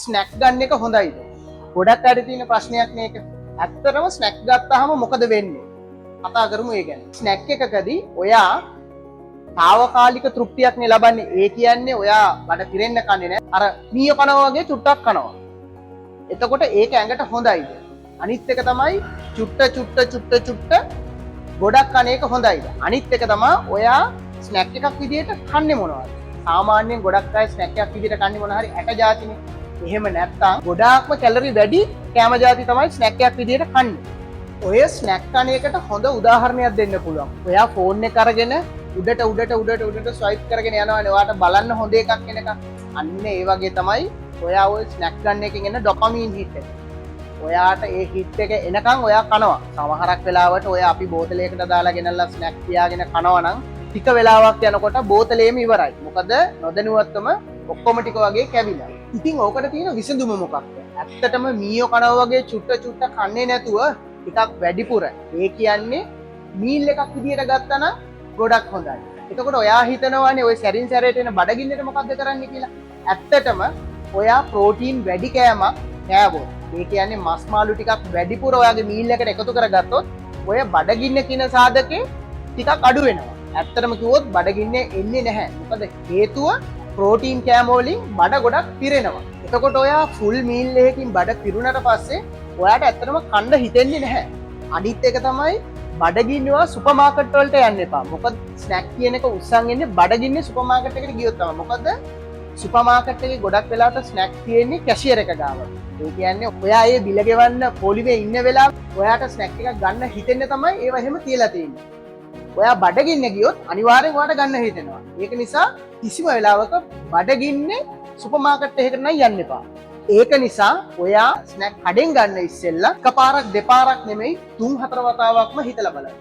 Snack ගන්න එක හොඳයිද? ගොඩක් අය තියෙන ප්‍රශ්නයක් මේක. ඇත්තටම ස්නැක් ගත්තාම මොකද වෙන්නේ? කතා කරමු ඒ ගැන. ස්නැක් එකකදී ඔයා తాවකාලික තෘප්තියක් නේ ලබන්නේ. ඒ කියන්නේ ඔයා බඩ පිරෙන්න කන්නේ නැහැ. අර මීය කනවා වගේ චුට්ටක් කනවා. එතකොට ඒක ඇඟට හොඳයිද? අනිත් එක තමයි චුට්ට ගොඩක් කන එක හොඳයිද? අනිත් එක තමයි ඔයා ස්නැක් එකක් විදිහට කන්නේ මොනවද? සාමාන්‍යයෙන් ගොඩක් අය ස්නැක් එකක් විදිහට කන්නේ මොන හරි ඇට જાතිනේ. එහෙම නැත්තම් ගොඩාක්ම කැලරි වැඩි කෑම જાති තමයි ස්නැක් එකක් විදිහට කන්නේ. ඔය ස්නැක් කන එකට හොඳ උදාහරණයක් දෙන්න පුළුවන්. ඔයා ෆෝන් එක අරගෙන උඩට ස්වයිප් කරගෙන යනවානේ. ඔයාට බලන්න හොඳ එකක් එනකම්. අන්න ඒ වගේ තමයි ඔයා ඔය ස්නැක් ගන්න එකකින් එන ඩොපමීන් හිට් එක. ඔයාට ඒ හිට් එක එනකම් ඔයා කනවා. සමහරක් වෙලාවට ඔයා අපි බෝතලයකට දාලා ගෙනල්ලා ස්නැක් තියාගෙන කනවා නම් ටික වෙලාවක් යනකොට බෝතලේම ඉවරයි. මොකද නොදැනුවත්වම ඔක්කොම ටික වගේ කැවිලා. ඉතින් ඕකට තියෙන විසඳුම මොකක්ද? ඇත්තටම මීයෝ කනවා වගේ චුට්ට කන්නේ නැතුව ටිකක් වැඩිපුර. ඒ කියන්නේ මීල් එකක් විදියට ගත්තා නම් ගොඩක් හොඳයි. එතකොට ඔයා හිතනවානේ ওই සැරින් සැරේට එන බඩගින්නට මොකද්ද කරන්න කියලා. ඇත්තටම ඔයා ප්‍රෝටීන් වැඩි කෑමක් කෑවොත්, ඒ කියන්නේ මස් මාළු ටිකක් වැඩිපුර ඔයාගේ මීල් එකට එකතු කරගත්තොත් ඔය බඩගින්න කියන සාධකේ ටිකක් අඩු වෙනවා. ඇත්තටම කිව්වොත් බඩගින්න එන්නේ නැහැ. මොකද හේතුව ප්‍රෝටීන් කෑම වලින් බඩ ගොඩක් පිරෙනවා. එතකොට ඔයා ෆුල් මීල් එකකින් බඩ පිරුණට පස්සේ ඔයාට ඇත්තටම කන්න හිතෙන්නේ නැහැ. අනිත් එක තමයි බඩගින්නවා සුපර් මාකට් වලට යන්න එපා. මොකද ස්නැක් කියන එක උස්සන් එන්නේ බඩගින්නේ සුපර් මාකට් එකට ගියොත් තමයි. මොකද සුපර් මාකට් එකේ ගොඩක් වෙලාවට ස්නැක් තියෙන්නේ කැෂියර් එක ගාව. ඒ කියන්නේ ඔයා ඒ බිල ගෙවන්න පොලිමේ ඉන්න වෙලාව ඔයාට ස්නැක් එකක් ගන්න හිතෙන්නේ තමයි ඒව එහෙම තියලා තියෙන්නේ. ඔයා බඩගින්න ගියොත් අනිවාර්යෙන් ඔයාට ගන්න හිතෙනවා. ඒක නිසා කිසිම වෙලාවක බඩගින්නේ සුපර් මාකට් එකකට නම් යන්න එපා. ඒක නිසා ඔයා ස්නැක් කඩෙන් ගන්න ඉස්සෙල්ලා එකපාරක් දෙපාරක් නෙමෙයි 3-4 වතාවක්ම හිතලා බලන්න.